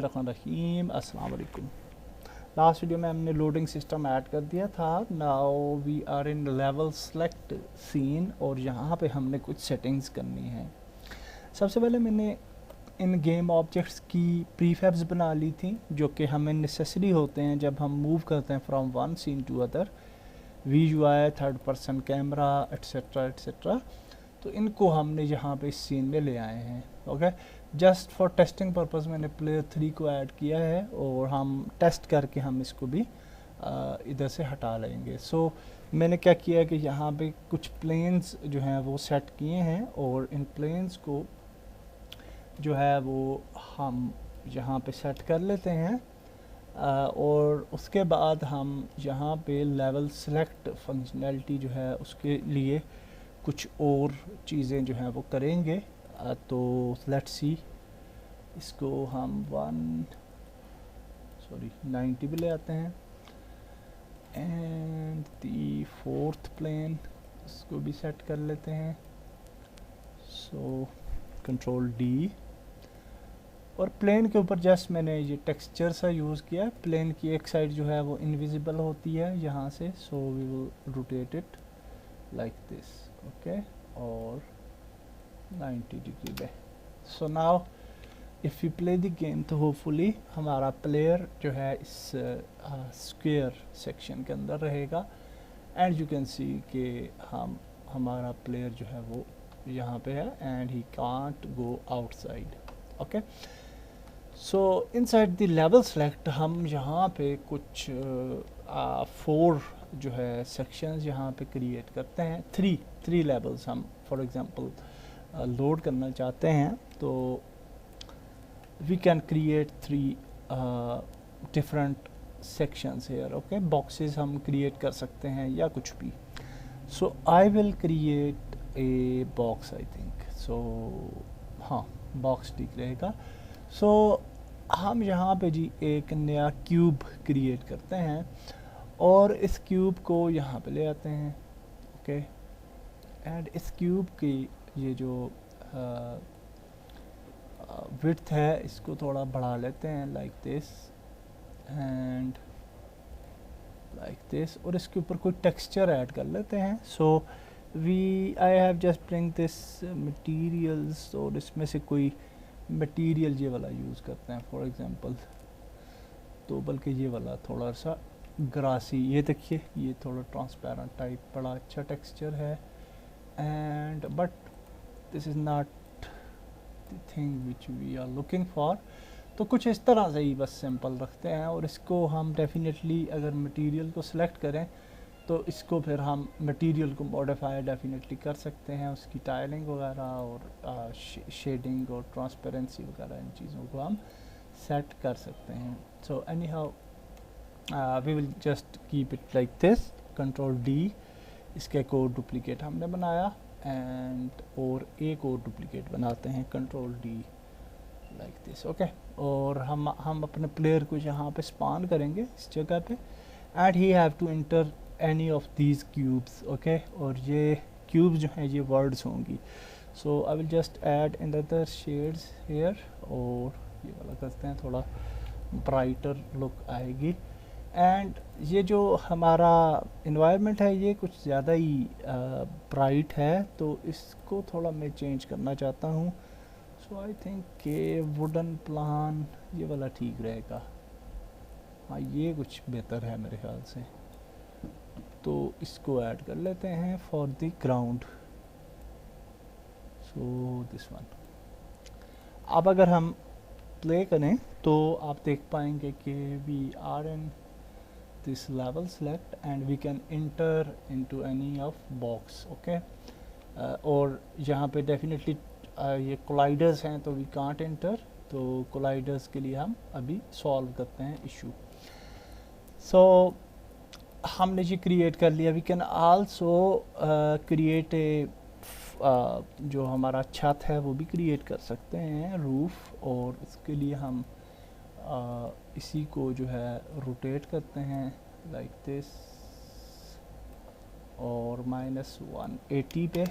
रहीम अस्सलाम वालेकुम। Last video में हमने लोडिंग सिस्टम ऐड कर दिया था। Now we are in level select scene और यहाँ पे हमने कुछ सेटिंग्स करनी है। सबसे पहले मैंने इन गेम ऑब्जेक्ट्स की प्रीफैब्स बना ली थी जो कि हमें नेसेसरी होते हैं जब हम मूव करते हैं from one scene to other, वीजुआई, third person camera etcetera etcetera. तो इनको हमने यहाँ पे इस सीन में ले आए हैं। Okay, just for testing purpose मैंने प्लेयर 3 को ऐड किया है और हम टेस्ट करके हम इसको भी इधर से हटा लेंगे। सो मैंने क्या किया है कि यहाँ पे कुछ प्लेन्स जो हैं वो सेट किए हैं और इन प्लेन्स को जो है वो हम यहाँ पे सेट कर लेते हैं और उसके बाद हम यहाँ पे लेवल सेलेक्ट फंक्शनैलिटी जो है उसके लिए कुछ और चीज़ें जो हैं वो करेंगे। तो लेट्स सी, इसको हम 90 पे ले आते हैं एंड दी फोर्थ प्लेन इसको भी सेट कर लेते हैं। सो कंट्रोल डी और प्लेन के ऊपर जस्ट मैंने ये टेक्सचर सा यूज़ किया है। प्लेन की एक साइड जो है वो इनविजिबल होती है यहाँ से, so we will rotate it like this. Okay, और 90 डिग्री पे। So now if you play the game तो होपफुली हमारा प्लेयर जो है इस स्क्वायर सेक्शन के अंदर रहेगा एंड यू कैन सी कि हमारा प्लेयर जो है वो यहाँ पे है and he can't go outside. Okay, so inside the level select हम यहाँ पे कुछ 4 जो है सेक्शंस यहाँ पे क्रिएट करते हैं। थ्री लेवल्स हम फॉर एग्जांपल लोड करना चाहते हैं तो we can create 3 different sections here. Okay, boxes हम क्रिएट कर सकते हैं या कुछ भी। So I will create a box, I think so, हाँ बॉक्स ठीक रहेगा। सो हम यहाँ पे जी एक नया क्यूब क्रिएट करते हैं और इस क्यूब को यहाँ पे ले आते हैं। ओके, एंड इस क्यूब की ये जो विड्थ है इसको थोड़ा बढ़ा लेते हैं like this and like this और इसके ऊपर कोई टेक्सचर ऐड कर लेते हैं। So I have just bring this materials और इसमें से कोई मटेरियल ये वाला यूज़ करते हैं फॉर एग्जांपल, तो बल्कि ये वाला थोड़ा सा ग्रासी, ये देखिए ये थोड़ा ट्रांसपेरेंट टाइप, बड़ा अच्छा टेक्सचर है and but this is not the thing which we are looking for. तो कुछ इस तरह से ही बस सिंपल रखते हैं और इसको हम डेफिनेटली अगर मटेरियल को सिलेक्ट करें तो इसको फिर हम मटेरियल को मॉडिफाई डेफिनेटली कर सकते हैं, उसकी टाइलिंग वगैरह और शेडिंग और ट्रांसपेरेंसी वगैरह इन चीज़ों को हम सेट कर सकते हैं। So anyhow we will just keep it like this. Control D, इसका एक और डुप्लीकेट हमने बनाया एंड और एक और डुप्लीकेट बनाते हैं, control D like this. Okay, और हम अपने प्लेयर को यहाँ पे स्पान करेंगे इस जगह पे and he have to enter any of these cubes. Okay, और ये क्यूब्स जो हैं ये वर्ड्स होंगी। So I will just add in other shades here और ये वाला करते हैं, थोड़ा ब्राइटर लुक आएगी। एंड ये जो हमारा इन्वायरमेंट है ये कुछ ज़्यादा ही ब्राइट है तो इसको थोड़ा मैं चेंज करना चाहता हूँ। सो आई थिंक के वुडन प्लान ये वाला ठीक रहेगा। हाँ, ये कुछ बेहतर है मेरे ख्याल से, तो इसको ऐड कर लेते हैं for the ground. So this one. अब अगर हम प्ले करें तो आप देख पाएंगे कि we are in this level select and we can enter into any of box. Okay, और यहाँ पे डेफिनेटली ये कोलाइडर्स हैं तो वी कांट एंटर, तो कोलाइडर्स के लिए हम अभी सॉल्व करते हैं इशू। सो हमने ये क्रिएट कर लिया। We can also create a जो हमारा छत है वो भी क्रिएट कर सकते हैं, रूफ, और इसके लिए हम इसी को जो है रोटेट करते हैं लाइक दिस और -180 पे।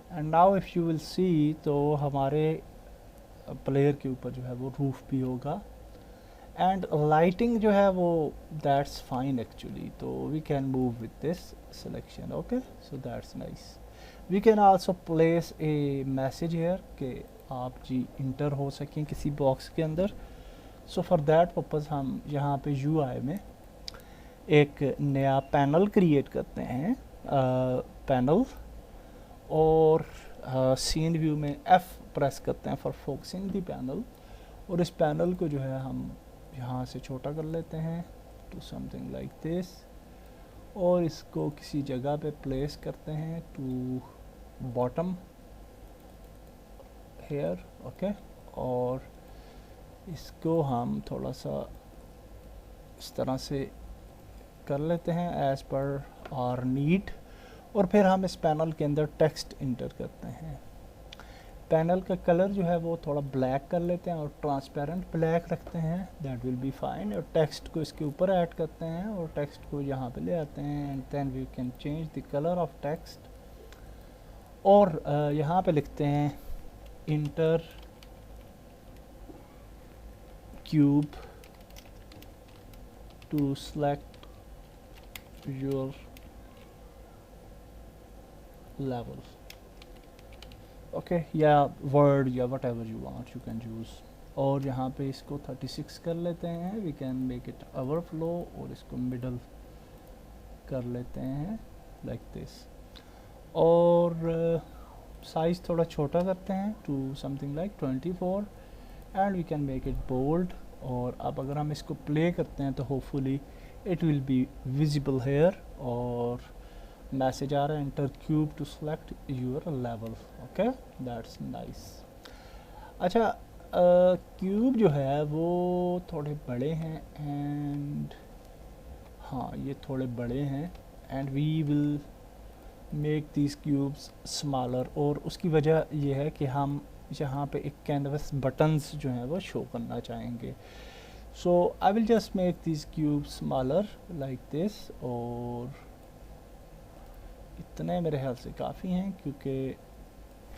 And now if you will see तो हमारे प्लेयर के ऊपर जो है वो रूफ भी होगा। एंड लाइटिंग जो है वो दैट्स फाइन एक्चुअली, तो we can move with this selection. Okay, so that's nice. We can also place a message here कि आप जी इंटर हो सकें किसी बॉक्स के अंदर। सो फॉर दैट पर्पज़ हम यहाँ पे UI में एक नया पैनल क्रिएट करते हैं, पैनल, और सीन व्यू में F प्रेस करते हैं फॉर फोकसिंग दी पैनल। और इस पैनल को जो है हम यहाँ से छोटा कर लेते हैं टू समथिंग लाइक दिस, और इसको किसी जगह पे प्लेस करते हैं टू बॉटम हेयर। ओके, और इसको हम थोड़ा सा इस तरह से कर लेते हैं एज पर आवर नीड। और फिर हम इस पैनल के अंदर टेक्स्ट इंटर करते हैं। पैनल का कलर जो है वो थोड़ा ब्लैक कर लेते हैं और ट्रांसपेरेंट ब्लैक रखते हैं, दैट विल बी फाइन। और टेक्स्ट को इसके ऊपर ऐड करते हैं और टेक्स्ट को यहाँ पे ले आते हैं, and then we can change the colour of text. और यहाँ पे लिखते हैं enter cube to select your level. Okay, या वर्ड या whatever you want you can use. और यहाँ पे इसको 36 कर लेते हैं, we can make it overflow, और इसको मिडल कर लेते हैं लाइक दिस। और साइज़ थोड़ा छोटा करते हैं to something like 24, and we can make it bold. और अब अगर हम इसको प्ले करते हैं तो hopefully it will be visible here, और मैसेज आ रहा है enter cube to select your level. Okay, that's nice. अच्छा, क्यूब जो है वो थोड़े बड़े हैं, एंड हाँ ये थोड़े बड़े हैं, and we will make these cubes smaller. और उसकी वजह ये है कि हम यहाँ पे एक कैनवस बटन्स जो हैं वो शो करना चाहेंगे। So I will just make these cubes smaller like this, और इतने मेरे ख्याल से काफ़ी हैं, क्योंकि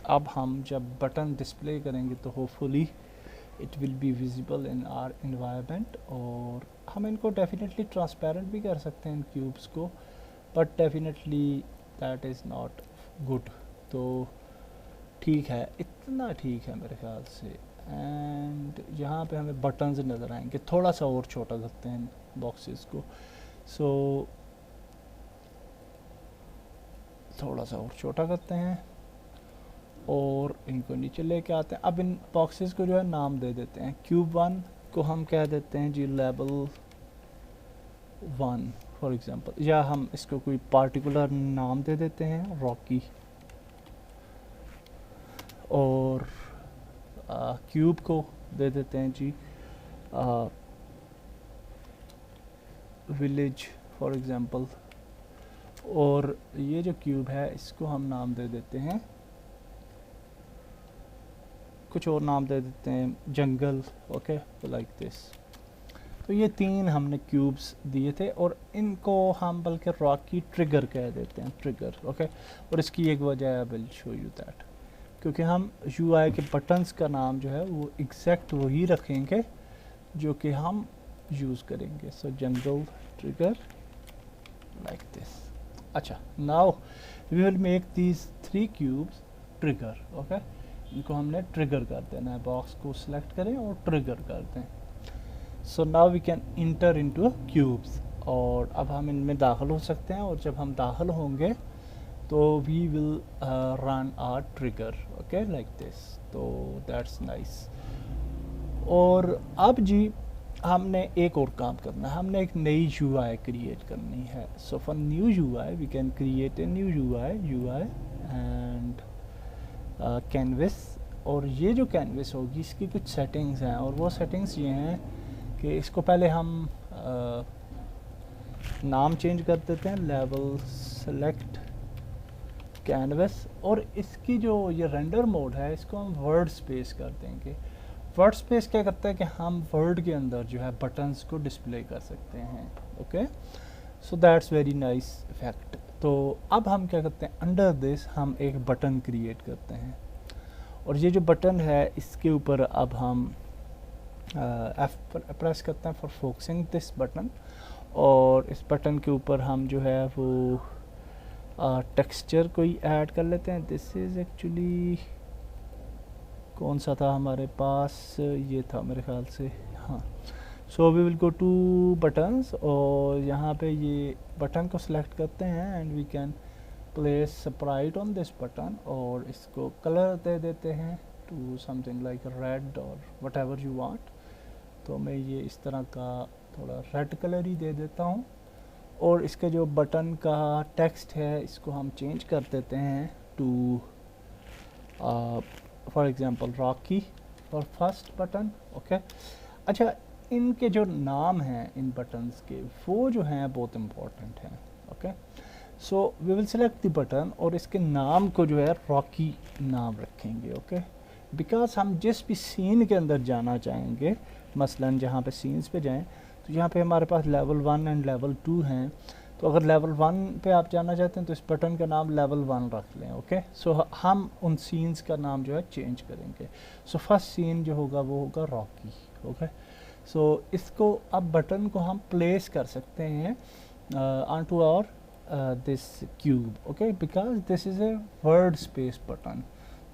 अब हम जब बटन डिस्प्ले करेंगे तो hopefully it will be visible in our environment. और हम इनको डेफिनेटली ट्रांसपेरेंट भी कर सकते हैं इन क्यूब्स को, but definitely that is not good. तो ठीक है, इतना ठीक है मेरे ख्याल से। एंड यहाँ पे हमें बटन्स नज़र आएंगे, थोड़ा सा और छोटा करते हैं बॉक्सेस को। सो थोड़ा सा और छोटा करते हैं और इनको नीचे लेके आते हैं। अब इन बॉक्सेस को जो है नाम दे देते हैं। क्यूब 1 को हम कह देते हैं जी लेवल 1 फॉर एग्जांपल, या हम इसको कोई पार्टिकुलर नाम दे देते हैं रॉकी। और क्यूब को दे देते हैं जी विलेज फॉर एग्जांपल। और ये जो क्यूब है इसको हम नाम दे देते हैं, कुछ और नाम दे देते हैं जंगल। Okay, like this. तो ये 3 हमने क्यूब्स दिए थे, और इनको हम बल्कि रॉकी ट्रिगर कह देते हैं, ट्रिगर। ओके, और इसकी एक वजह है, I will show you that, क्योंकि हम UI के बटन्स का नाम जो है वो एग्जैक्ट वही रखेंगे जो कि हम यूज़ करेंगे। So jungle trigger like this. अच्छा, now we will make these 3 cubes trigger. Okay, इनको हमने ट्रिगर कर देना है, बॉक्स को सिलेक्ट करें और ट्रिगर कर दें। So now we can enter into cubes, और अब हम इनमें दाखिल हो सकते हैं। और जब हम दाखिल होंगे तो we will run our trigger. Okay, like this. तो दैट्स नाइस। और अब जी हमने एक और काम करना है, हमने एक नई UI क्रिएट करनी है। So for new UI we can create a new UI and canvas. और ये जो कैनवस होगी इसकी कुछ सेटिंग्स हैं, और वो सेटिंग्स ये हैं कि इसको पहले हम नाम चेंज कर देते हैं, लेवल सेलेक्ट कैनवस। और इसकी जो ये रेंडर मोड है इसको हम वर्ड स्पेस कर देंगे। वर्ड स्पेस क्या करता है कि हम वर्ड के अंदर जो है बटन्स को डिस्प्ले कर सकते हैं। Okay, so that's very nice effect. तो अब हम क्या करते हैं, अंडर दिस हम एक बटन क्रिएट करते हैं, और ये जो बटन है इसके ऊपर अब हम F प्रेस करते हैं फॉर फोकसिंग दिस बटन, और इस बटन के ऊपर हम जो है वो टेक्सचर कोई ऐड कर लेते हैं। दिस इज़ एक्चुअली कौन सा था हमारे पास, ये था मेरे ख्याल से, हाँ। So we will go to buttons, और यहाँ पे ये बटन को सिलेक्ट करते हैं and we can place sprite on this button, और इसको कलर दे देते हैं टू समथिंग लाइक रेड और वट एवर यू वांट। तो मैं ये इस तरह का थोड़ा रेड कलर ही दे देता हूँ, और इसके जो बटन का टेक्स्ट है इसको हम चेंज कर देते हैं to for example Rocky for first button. Okay, अच्छा, इनके जो नाम हैं इन बटन्स के वो जो हैं बहुत इम्पोर्टेंट हैं। Okay, so we will select the button और इसके नाम को जो है रॉकी नाम रखेंगे। ओके, बिकॉज हम जिस भी सीन के अंदर जाना चाहेंगे, मसलन जहाँ पे सीन्स पे जाएं, तो यहाँ पे हमारे पास लेवल 1 एंड लेवल 2 हैं। तो अगर लेवल 1 पे आप जाना चाहते हैं तो इस बटन का नाम लेवल 1 रख लें। ओके, सो हम उन सीन्स का नाम जो है चेंज करेंगे। सो फर्स्ट सीन जो होगा वो होगा रॉकी। ओके, सो इसको अब बटन को हम प्लेस कर सकते हैं on to our this cube. Okay, because this is a world space button.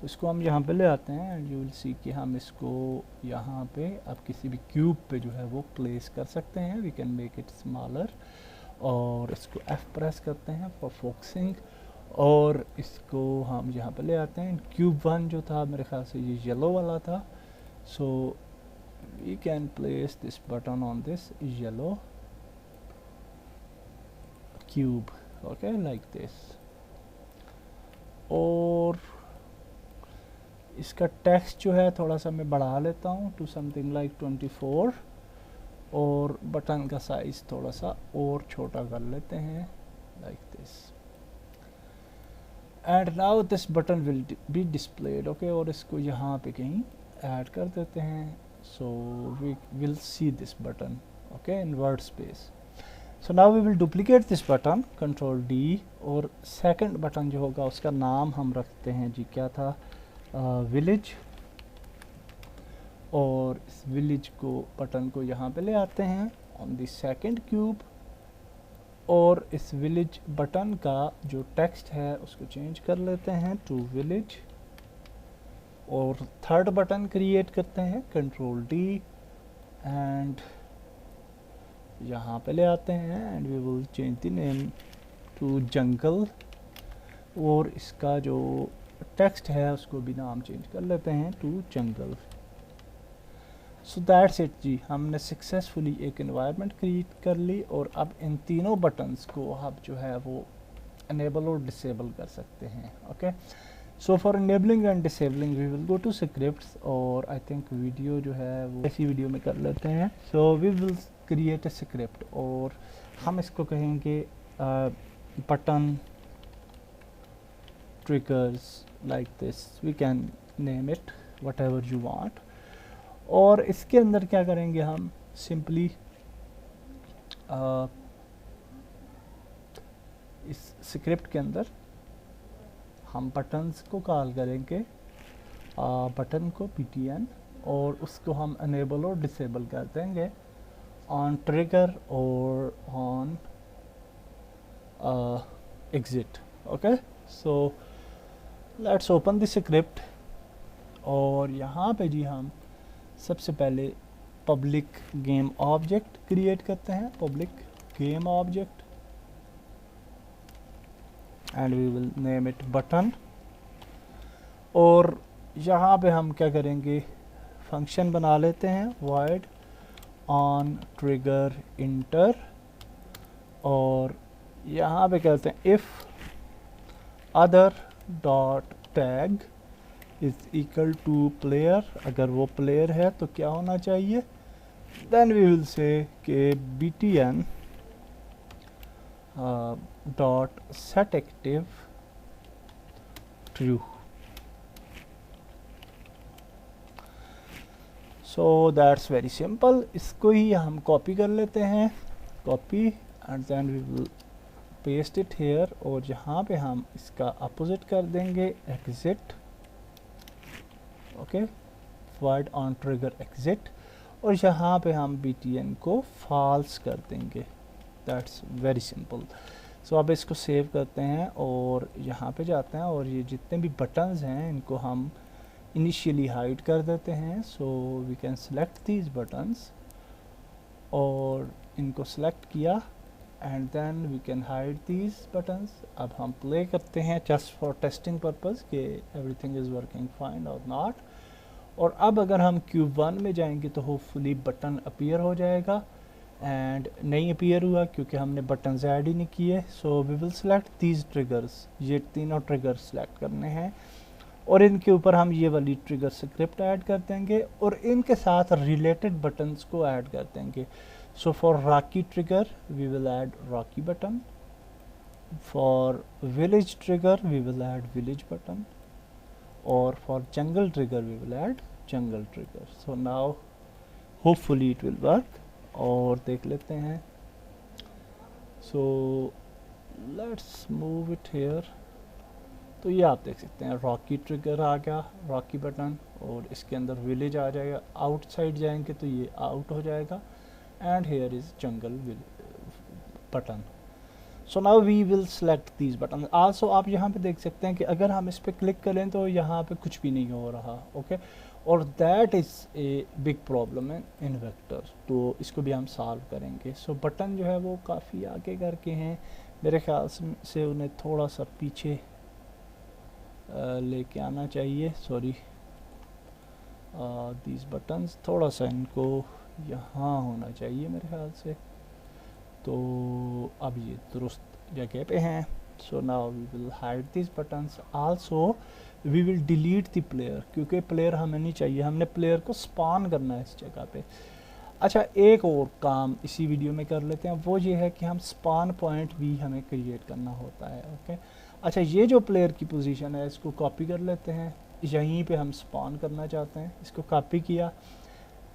तो इसको हम यहाँ पे ले आते हैं एंड यू विल सी कि हम इसको यहाँ पे अब किसी भी क्यूब पे जो है वो प्लेस कर सकते हैं। We can make it smaller, और इसको F प्रेस करते हैं फॉर फोकसिंग, और इसको हम यहाँ पे ले आते हैं। क्यूब 1 जो था मेरे ख्याल से ये येलो वाला था, so we can place this button on this yellow cube. Okay, like this, और इसका टेक्स्ट जो है थोड़ा सा मैं बढ़ा लेता हूँ टू समथिंग लाइक 24, और बटन का साइज थोड़ा सा और छोटा कर लेते हैं like this, and now this button will be displayed. Okay, और इसको यहाँ पे कहीं ऐड कर देते हैं, so we will see this button okay in world space. So now we will duplicate this button, control D, और सेकंड बटन जो होगा उसका नाम हम रखते हैं जी, क्या था, विलेज, और इस विलेज को बटन को यहाँ पे ले आते हैं ऑन द सेकंड क्यूब, और इस विलेज बटन का जो टेक्स्ट है उसको चेंज कर लेते हैं टू विलेज, और थर्ड बटन क्रिएट करते हैं कंट्रोल D, एंड यहाँ पे ले आते हैं and we will change the name to jungle, और इसका जो टेक्स्ट है उसको भी नाम चेंज कर लेते हैं to jungle. So that's it जी, हमने सक्सेसफुली एक एनवायरनमेंट क्रिएट कर ली, और अब इन तीनों बटन्स को आप जो है वो इनेबल और डिसेबल कर सकते हैं। Okay, so for enabling and disabling we will go to scripts, और आई थिंक वीडियो जो है वो इसी वीडियो में कर लेते हैं। So we will create a script, और हम इसको कहेंगे button triggers like this, we can name it whatever you want, और इसके अंदर क्या करेंगे हम सिंपली इस स्क्रिप्ट के अंदर हम बटन्स को कॉल करेंगे, बटन को btn, और उसको हम enable और disable कर देंगे on trigger और on exit। okay, so let's open the script, और यहाँ पे जी हम सबसे पहले पब्लिक गेम ऑब्जेक्ट क्रिएट करते हैं, public game object, and we will name it button, और यहाँ पे हम क्या करेंगे, फंक्शन बना लेते हैं void on trigger enter, और यहाँ पे कहते हैं if other dot tag is equal to player, अगर वो प्लेयर है तो क्या होना चाहिए, देन वी विल से के btn dot set active true. So that's very simple, इसको ही हम कॉपी कर लेते हैं, copy, and then we will paste it here, और यहाँ पे हम इसका अपोजिट कर देंगे exit, okay, void on trigger exit, और यहाँ पे हम btn को false कर देंगे। That's very simple. सो अब इसको सेव करते हैं और यहाँ पे जाते हैं और ये जितने भी बटन्स हैं इनको हम इनिशियली हाइड कर देते हैं। So we can select these buttons, और इनको सेलेक्ट किया and then we can hide these buttons. अब हम प्ले करते हैं जस्ट फॉर टेस्टिंग पर्पस कि एवरीथिंग इज़ वर्किंग फाइन और नॉट। और अब अगर हम क्यूब 1 में जाएंगे तो होपफुली बटन अपीयर हो जाएगा, एंड नहीं अपीयर हुआ क्योंकि हमने बटन ऐड ही नहीं किए। So we will select these triggers, ये तीनों ट्रिगर सेलेक्ट करने हैं और इनके ऊपर हम ये वाली ट्रिगर स्क्रिप्ट ऐड कर देंगे और इनके साथ रिलेटेड बटन्स को ऐड कर देंगे। So for rocky trigger we will add rocky button, for village trigger we will add village button, और for jungle trigger we will add jungle trigger. So now hopefully it will work, और देख लेते हैं। So let's move it here. तो ये आप देख सकते हैं रॉकी ट्रिगर आ गया, रॉकी बटन, और इसके अंदर विलेज आ जाएगा। आउटसाइड जाएंगे तो ये आउट हो जाएगा, and here is jungle button. So now we will select these button also. आप यहाँ पे देख सकते हैं कि अगर हम इस पर क्लिक करें तो यहाँ पे कुछ भी नहीं हो रहा, ओके, और that is a big problem in vector. तो इसको भी हम सॉल्व करेंगे। सो बटन जो है वो काफ़ी आगे करके हैं, मेरे ख्याल से उन्हें थोड़ा सा पीछे लेके आना चाहिए। सॉरी, दीज बटन्स थोड़ा सा इनको यहाँ होना चाहिए मेरे ख्याल से। तो अब ये दुरुस्त जगह पे हैं। So now we will hide this buttons also. We will delete the player, क्योंकि प्लेयर हमें नहीं चाहिए, हमने प्लेयर को स्पॉन करना है इस जगह पे। अच्छा, एक और काम इसी वीडियो में कर लेते हैं, वो ये है कि हम स्पॉन पॉइंट भी हमें क्रिएट करना होता है, ओके। अच्छा, ये जो प्लेयर की पोजीशन है इसको कॉपी कर लेते हैं, यहीं पे हम स्पॉन करना चाहते हैं, इसको कॉपी किया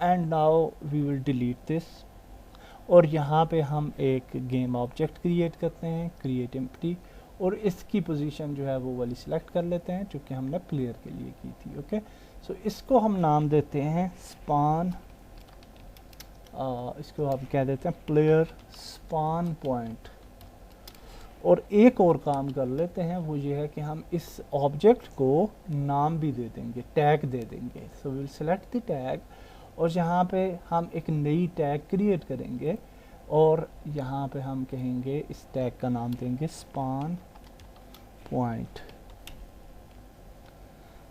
and now we will delete this, और यहाँ पे हम एक गेम ऑब्जेक्ट क्रिएट करते हैं, क्रिएट एम्प्टी, और इसकी पोजीशन जो है वो वाली सिलेक्ट कर लेते हैं जो कि हमने प्लेयर के लिए की थी, ओके। सो इसको हम नाम देते हैं स्पॉन, इसको हम कह देते हैं प्लेयर स्पॉन पॉइंट। और एक और काम कर लेते हैं, वो ये है कि हम इस ऑब्जेक्ट को नाम भी दे देंगे, टैग दे देंगे। So will select the tag, और यहाँ पे हम एक नई टैग क्रिएट करेंगे और यहाँ पे हम कहेंगे इस टैग का नाम देंगे spawn point.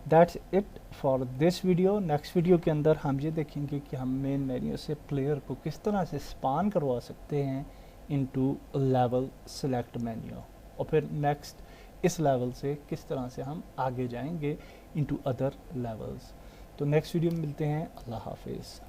That's it for this video. Next video के अंदर हम ये देखेंगे कि हम मेन मेन्यू से प्लेयर को किस तरह से स्पॉन करवा सकते हैं इनटू लेवल सेलेक्ट मेन्यू, और फिर नेक्स्ट इस लेवल से किस तरह से हम आगे जाएंगे इनटू अदर लेवल्स। तो नेक्स्ट वीडियो में मिलते हैं। अल्लाह हाफिज़।